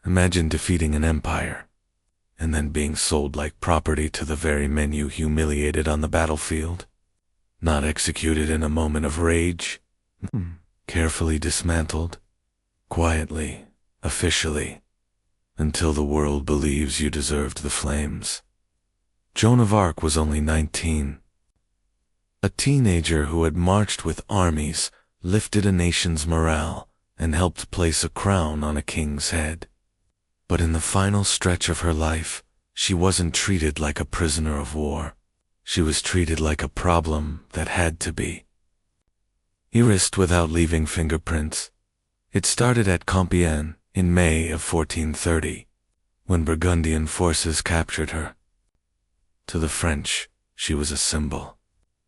Imagine defeating an empire, and then being sold like property to the very men you humiliated on the battlefield. Not executed in a moment of rage, carefully dismantled, quietly, officially, until the world believes you deserved the flames. Joan of Arc was only 19. A teenager who had marched with armies, lifted a nation's morale, and helped place a crown on a king's head. But in the final stretch of her life, she wasn't treated like a prisoner of war. She was treated like a problem that had to be. Erased without leaving fingerprints. It started at Compiègne in May of 1430, when Burgundian forces captured her. To the French, she was a symbol.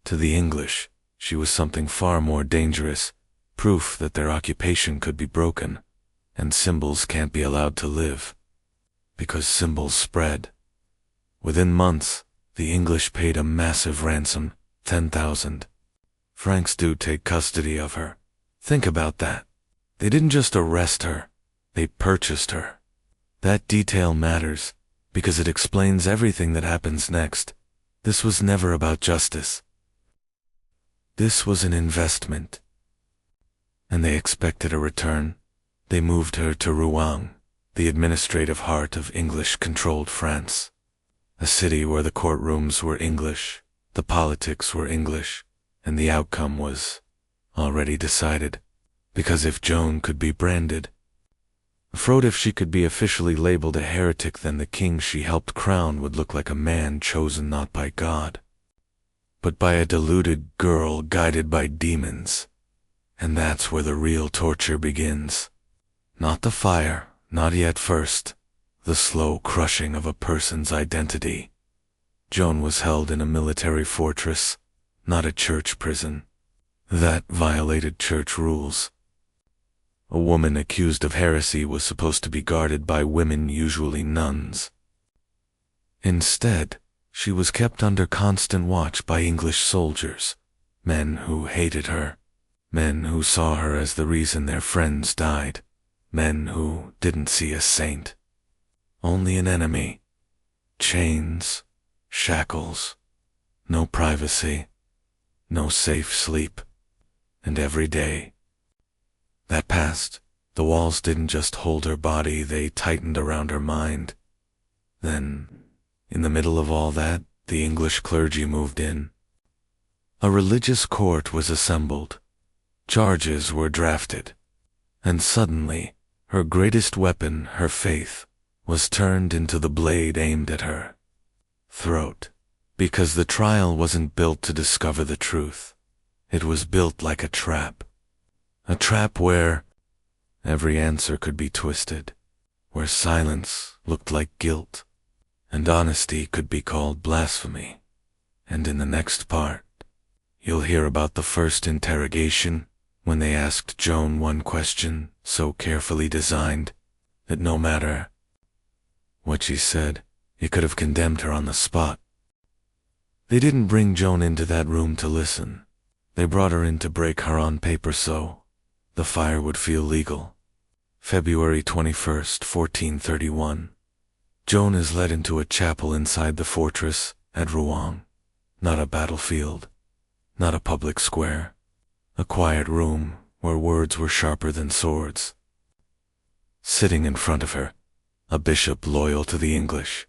To the English, she was something far more dangerous, proof that their occupation could be broken, and symbols can't be allowed to live. Because symbols spread. Within months, the English paid a massive ransom, 10,000 francs to take custody of her. Think about that. They didn't just arrest her, they purchased her. That detail matters, because it explains everything that happens next. This was never about justice. This was an investment. And they expected a return. They moved her to Rouen, the administrative heart of English-controlled France. A city where the courtrooms were English, the politics were English, and the outcome was already decided. Because if Joan could be branded, afraid if she could be officially labeled a heretic, then the king she helped crown would look like a man chosen not by God, but by a deluded girl guided by demons. And that's where the real torture begins. Not the fire, not yet first. The slow crushing of a person's identity. Joan was held in a military fortress, not a church prison. That violated church rules. A woman accused of heresy was supposed to be guarded by women, usually nuns. Instead, she was kept under constant watch by English soldiers, men who hated her, men who saw her as the reason their friends died, men who didn't see a saint, only an enemy. Chains, shackles, no privacy, no safe sleep, and every day that passed, the walls didn't just hold her body, they tightened around her mind. Then, in the middle of all that, the English clergy moved in. A religious court was assembled. Charges were drafted. And suddenly, her greatest weapon, her faith, was turned into the blade aimed at her throat. Because the trial wasn't built to discover the truth. It was built like a trap. A trap where every answer could be twisted, where silence looked like guilt, and honesty could be called blasphemy. And in the next part, you'll hear about the first interrogation, when they asked Joan one question so carefully designed that no matter what she said, it could have condemned her on the spot. They didn't bring Joan into that room to listen. They brought her in to break her on paper so the fire would feel legal. February 21st, 1431. Joan is led into a chapel inside the fortress at Rouen. Not a battlefield, not a public square. A quiet room where words were sharper than swords. Sitting in front of her, a bishop loyal to the English,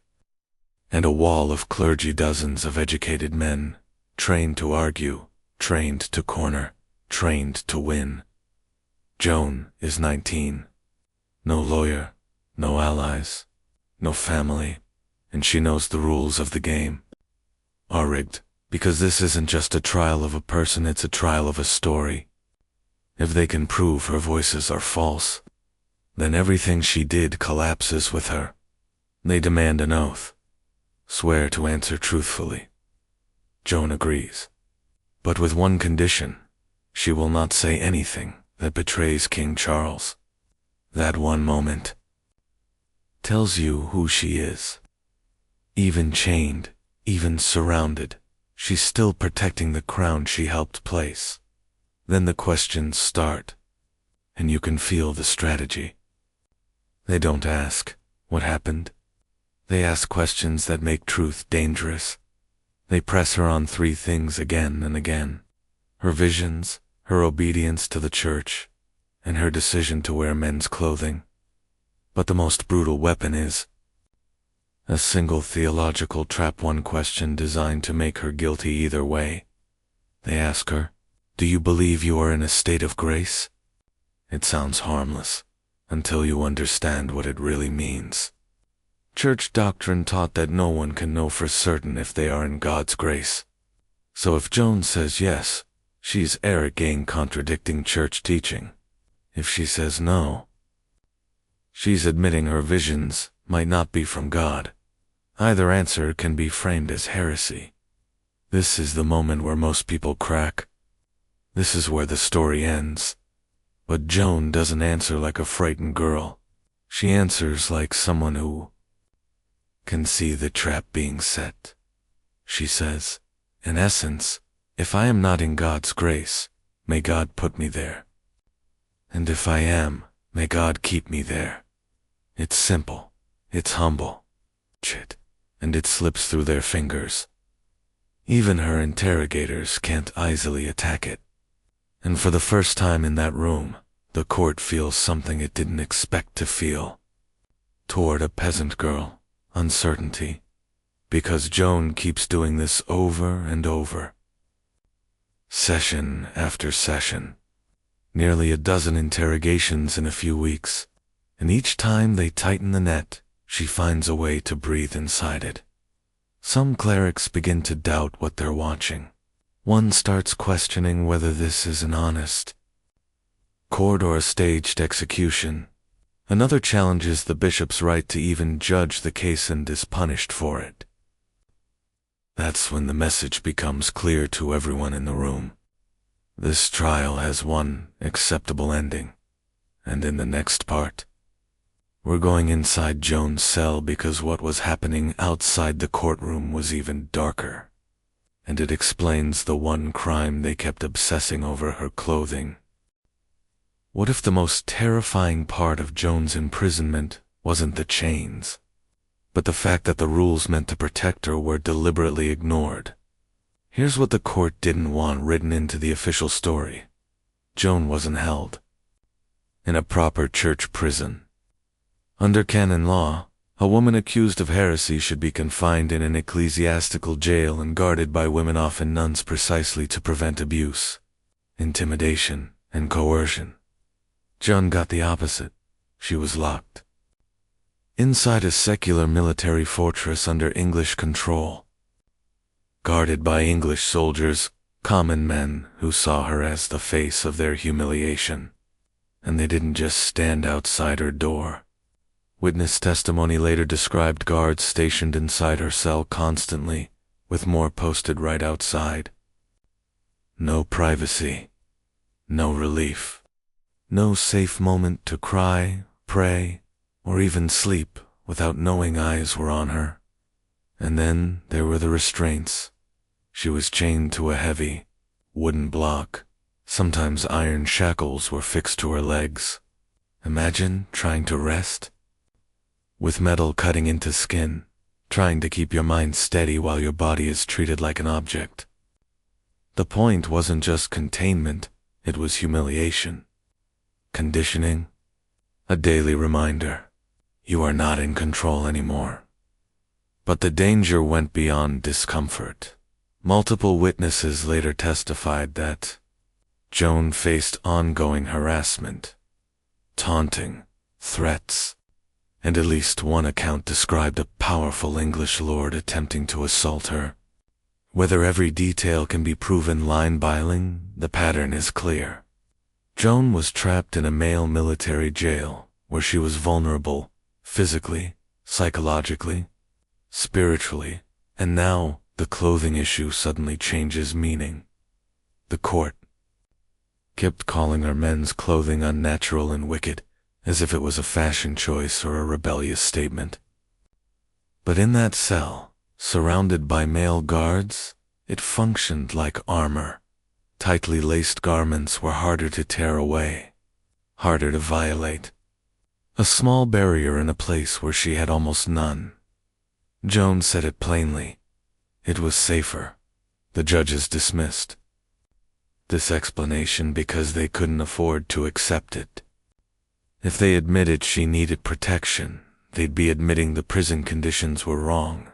and a wall of clergy, dozens of educated men, trained to argue, trained to corner, trained to win. Joan is 19. No lawyer, no allies, no family, and she knows the rules of the game. Are rigged, because this isn't just a trial of a person, it's a trial of a story. If they can prove her voices are false, then everything she did collapses with her. They demand an oath. Swear to answer truthfully. Joan agrees. But with one condition. She will not say anything that betrays King Charles. That one moment tells you who she is. Even chained, even surrounded, she's still protecting the crown she helped place. Then the questions start, and you can feel the strategy. They don't ask, "What happened?" They ask questions that make truth dangerous. They press her on three things again and again: her visions, her obedience to the church, and her decision to wear men's clothing. But the most brutal weapon is a single theological trap, one question designed to make her guilty either way. They ask her, "Do you believe you are in a state of grace?" It sounds harmless, until you understand what it really means. Church doctrine taught that no one can know for certain if they are in God's grace. So if Joan says yes, she's arrogant, contradicting church teaching. If she says no, she's admitting her visions might not be from God. Either answer can be framed as heresy. This is the moment where most people crack. This is where the story ends. But Joan doesn't answer like a frightened girl. She answers like someone who can see the trap being set. She says, in essence, if I am not in God's grace, may God put me there. And if I am, may God keep me there. It's simple. It's humble. And it slips through their fingers. Even her interrogators can't easily attack it. And for the first time in that room, the court feels something it didn't expect to feel. Toward a peasant girl, uncertainty. Because Joan keeps doing this over and over. Session after session. Nearly a dozen interrogations in a few weeks. And each time they tighten the net, she finds a way to breathe inside it. Some clerics begin to doubt what they're watching. One starts questioning whether this is an honest court or a staged execution. Another challenges the bishop's right to even judge the case and is punished for it. That's when the message becomes clear to everyone in the room. This trial has one acceptable ending. And in the next part, we're going inside Joan's cell because what was happening outside the courtroom was even darker. And it explains the one crime they kept obsessing over: her clothing. What if the most terrifying part of Joan's imprisonment wasn't the chains, but the fact that the rules meant to protect her were deliberately ignored? Here's what the court didn't want written into the official story. Joan wasn't held in a proper church prison. Under canon law, a woman accused of heresy should be confined in an ecclesiastical jail and guarded by women, often nuns, precisely to prevent abuse, intimidation, and coercion. Joan got the opposite. She was locked inside a secular military fortress under English control, guarded by English soldiers, common men who saw her as the face of their humiliation. And they didn't just stand outside her door. Witness testimony later described guards stationed inside her cell constantly, with more posted right outside. No privacy. No relief. No safe moment to cry, pray, or even sleep without knowing eyes were on her. And then there were the restraints. She was chained to a heavy wooden block. Sometimes iron shackles were fixed to her legs. Imagine trying to rest, with metal cutting into skin, trying to keep your mind steady while your body is treated like an object. The point wasn't just containment, it was humiliation. Conditioning. A daily reminder. You are not in control anymore. But the danger went beyond discomfort. Multiple witnesses later testified that Joan faced ongoing harassment, taunting, threats, and at least one account described a powerful English lord attempting to assault her. Whether every detail can be proven line by line, the pattern is clear. Joan was trapped in a male military jail where she was vulnerable, physically, psychologically, spiritually, and now the clothing issue suddenly changes meaning. The court kept calling her men's clothing unnatural and wicked, as if it was a fashion choice or a rebellious statement. But in that cell, surrounded by male guards, it functioned like armor. Tightly laced garments were harder to tear away, harder to violate. A small barrier in a place where she had almost none. Joan said it plainly. It was safer. The judges dismissed this explanation because they couldn't afford to accept it. If they admitted she needed protection, they'd be admitting the prison conditions were wrong.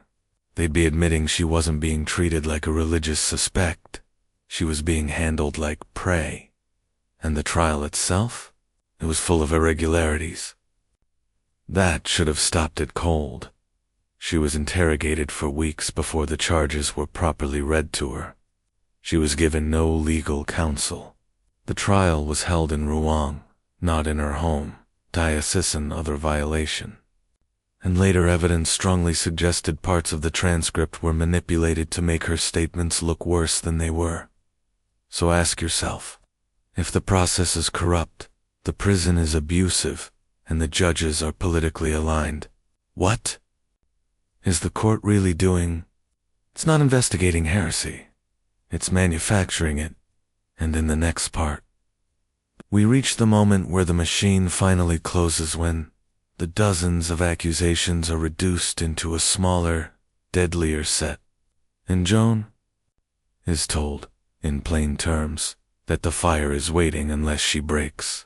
They'd be admitting she wasn't being treated like a religious suspect. She was being handled like prey. And the trial itself? It was full of irregularities. That should have stopped it cold. She was interrogated for weeks before the charges were properly read to her. She was given no legal counsel. The trial was held in Rouen, not in her home, diocesan other violation. And later evidence strongly suggested parts of the transcript were manipulated to make her statements look worse than they were. So ask yourself, if the process is corrupt, the prison is abusive, and the judges are politically aligned, what is the court really doing? It's not investigating heresy. It's manufacturing it. And in the next part, we reach the moment where the machine finally closes, when the dozens of accusations are reduced into a smaller, deadlier set. And Joan is told, in plain terms, that the fire is waiting unless she breaks.